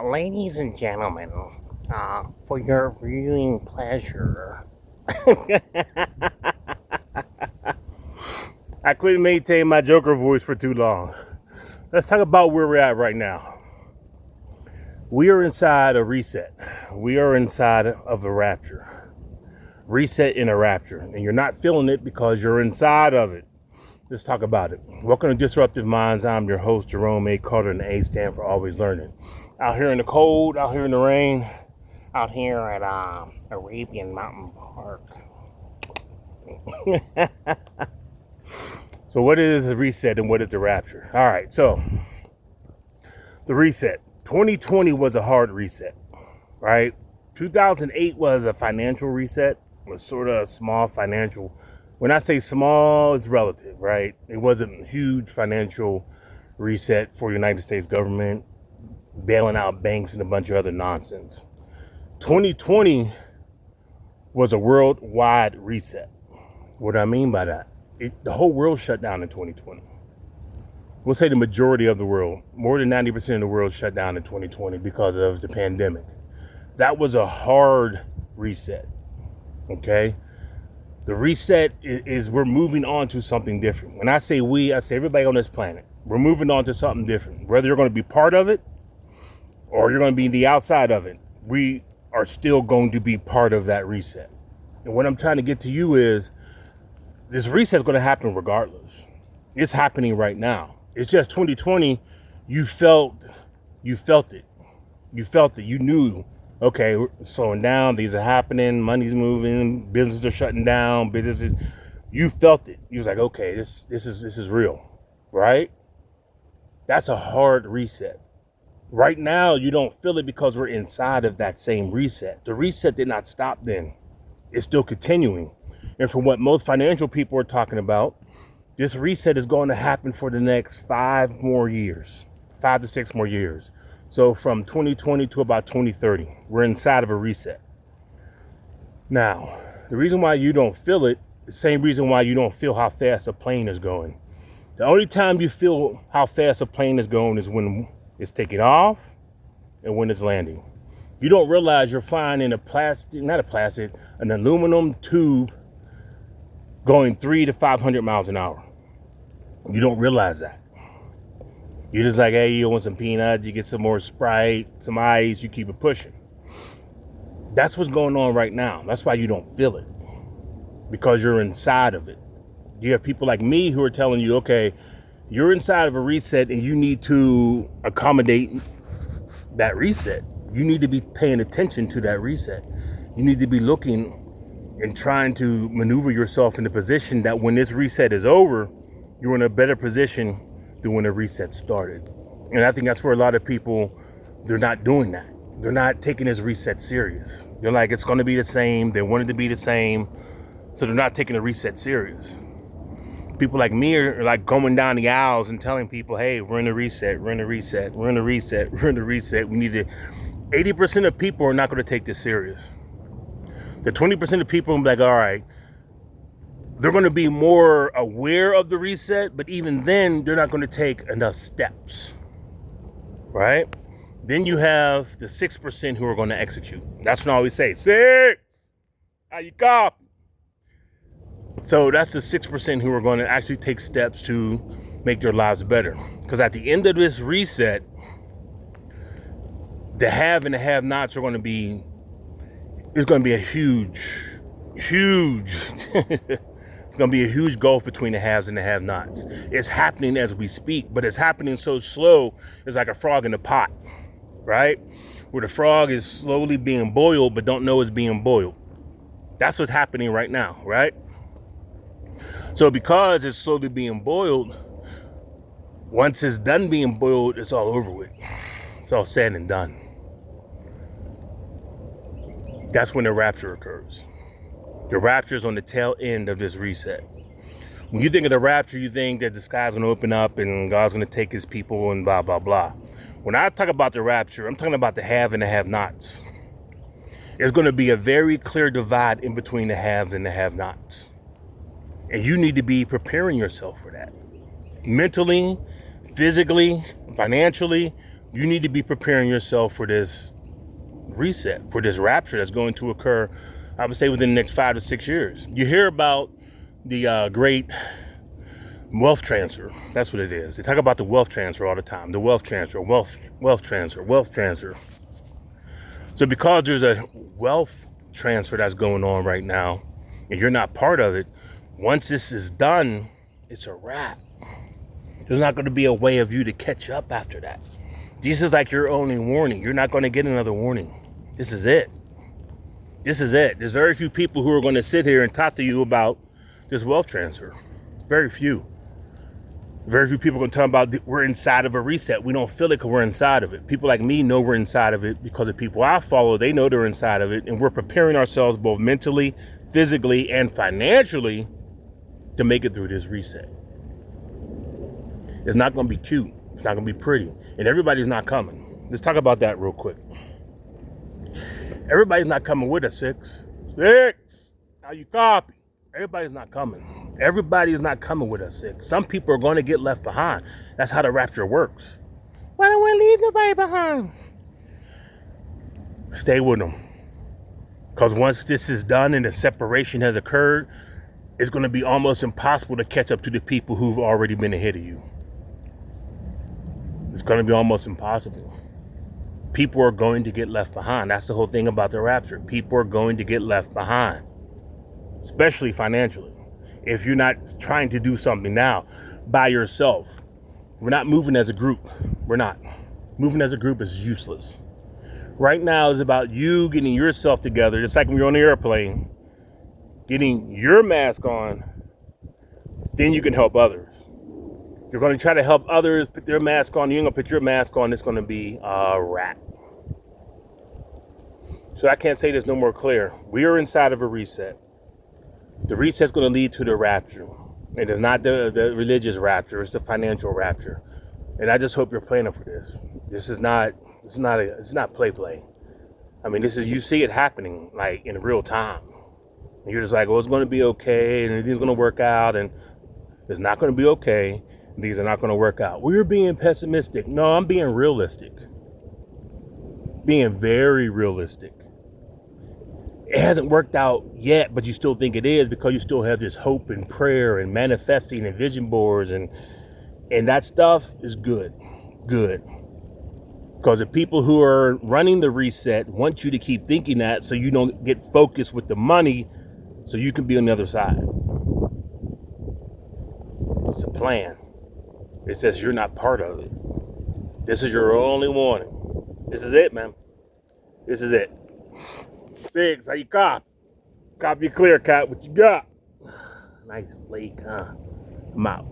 Ladies and gentlemen, for your viewing pleasure. I couldn't maintain my Joker voice for too long. Let's talk about where we're at right now. We are inside a reset. We are inside of a rapture. Reset in a rapture. And you're not feeling it because you're inside of it. Let's talk about it. Welcome to Disruptive Minds. I'm your host, Jerome A. Carter, and the A stand for always learning. Out here in the cold, out here in the rain, out here at Arabian Mountain Park. So what is the reset and what is the rapture? All right, so the reset. 2020 was a hard reset, right? 2008 was a financial reset, was sort of a small financial. When I say small, it's relative, right? It wasn't a huge financial reset for the United States government, bailing out banks and a bunch of other nonsense. 2020 was a worldwide reset. What do I mean by that? The whole world shut down in 2020. We'll say the majority of the world, more than 90% of the world shut down in 2020 because of the pandemic. That was a hard reset, okay? The reset is we're moving on to something different. When I say we, I say everybody on this planet. We're moving on to something different. Whether you're going to be part of it or you're going to be the outside of it, we are still going to be part of that reset. And what I'm trying to get to you is this reset is going to happen regardless. It's happening right now. It's just 2020, you felt it. You felt it. You knew, okay, we're slowing down, these are happening, money's moving, businesses are shutting down, you felt it. You was like, okay, this is real, right? That's a hard reset. Right now, you don't feel it because we're inside of that same reset. The reset did not stop then. It's still continuing. And from what most financial people are talking about, this reset is going to happen for the next 5 to 6 more years. So from 2020 to about 2030, we're inside of a reset. Now, the reason why you don't feel it, the same reason why you don't feel how fast a plane is going. The only time you feel how fast a plane is going is when it's taking off and when it's landing. You don't realize you're flying in an aluminum tube going 300 to 500 miles an hour. You don't realize that. You're just like, hey, you want some peanuts, you get some more Sprite, some ice, you keep it pushing. That's what's going on right now. That's why you don't feel it, because you're inside of it. You have people like me who are telling you, okay, you're inside of a reset and you need to accommodate that reset. You need to be paying attention to that reset. You need to be looking and trying to maneuver yourself in the position that when this reset is over, you're in a better position than when the reset started. And I think that's where a lot of people, they're not doing that. They're not taking this reset serious. They're like, it's going to be the same. They want it to be the same. So they're not taking the reset serious. People like me are like going down the aisles and telling people, hey, we're in a reset, we're in a reset, we're in a reset, we're in a reset. We need to, 80% of people are not going to take this serious. The 20% of people will be like, all right, they're going to be more aware of the reset, but even then, they're not going to take enough steps, right? Then you have the 6% who are going to execute. That's what I always say, 6, how you copy? So that's the 6% who are going to actually take steps to make their lives better. Because at the end of this reset, the have and the have-nots are going to be, there's going to be a huge it's going to be a huge gulf between the haves and the have-nots. It's happening as we speak, but it's happening so slow, it's like a frog in a pot, right? Where the frog is slowly being boiled, but don't know it's being boiled. That's what's happening right now, right? So because it's slowly being boiled, once it's done being boiled, it's all over with. It's all said and done. That's when the rapture occurs. The rapture is on the tail end of this reset. When you think of the rapture, you think that the sky's going to open up and God's going to take his people and blah, blah, blah. When I talk about the rapture, I'm talking about the have and the have-nots. There's going to be a very clear divide in between the haves and the have-nots. And you need to be preparing yourself for that. Mentally, physically, Financially, you need to be preparing yourself for this reset, for this rapture that's going to occur, I would say, within the next 5 to 6 years. You hear about the great wealth transfer. That's what it is. They talk about the wealth transfer all the time. The wealth transfer, wealth transfer. So because there's a wealth transfer that's going on right now, and you're not part of it, once this is done, it's a wrap. There's not going to be a way of you to catch up after that. This is like your only warning. You're not going to get another warning. This is it. This is it. There's very few people who are going to sit here and talk to you about this wealth transfer. Very few. Very few people are going to talk about we're inside of a reset. We don't feel it because we're inside of it. People like me know we're inside of it because the people I follow, they know they're inside of it. And we're preparing ourselves both mentally, physically, and financially to make it through this reset. It's not going to be cute. It's not going to be pretty. And everybody's not coming. Let's talk about that real quick. Everybody's not coming with us, six. How you copy? Everybody's not coming. Everybody is not coming with us, six. Some people are going to get left behind. That's how the rapture works. Why don't we leave nobody behind? Stay with them. Because once this is done and the separation has occurred, it's going to be almost impossible to catch up to the people who've already been ahead of you. It's going to be almost impossible. People are going to get left behind. That's the whole thing about the rapture. People are going to get left behind, especially financially. If you're not trying to do something now by yourself, we're not moving as a group. We're not. Moving as a group is useless. Right now is about you getting yourself together. Just like when you're on the airplane, getting your mask on, then you can help others. You're going to try to help others put their mask on. You're going to put your mask on. It's going to be a wrap. So I can't say this no more clear. We are inside of a reset. The reset's going to lead to the rapture. It is not the religious rapture. It's the financial rapture. And I just hope you're planning for this. This is not play. I mean, you see it happening like in real time. And you're just like, oh, it's going to be okay. And everything's going to work out. And it's not going to be okay. These are not going to work out. We're being pessimistic. No, I'm being realistic. Being very realistic. It hasn't worked out yet, but you still think it is because you still have this hope and prayer and manifesting and vision boards and that stuff is good. Good. Because the people who are running the reset want you to keep thinking that so you don't get focused with the money so you can be on the other side. It's a plan. It says you're not part of it. This is your only warning. This is it, man. This is it. Six, how you cop? Copy clear, Cat. What you got? Nice flake, huh? I'm out.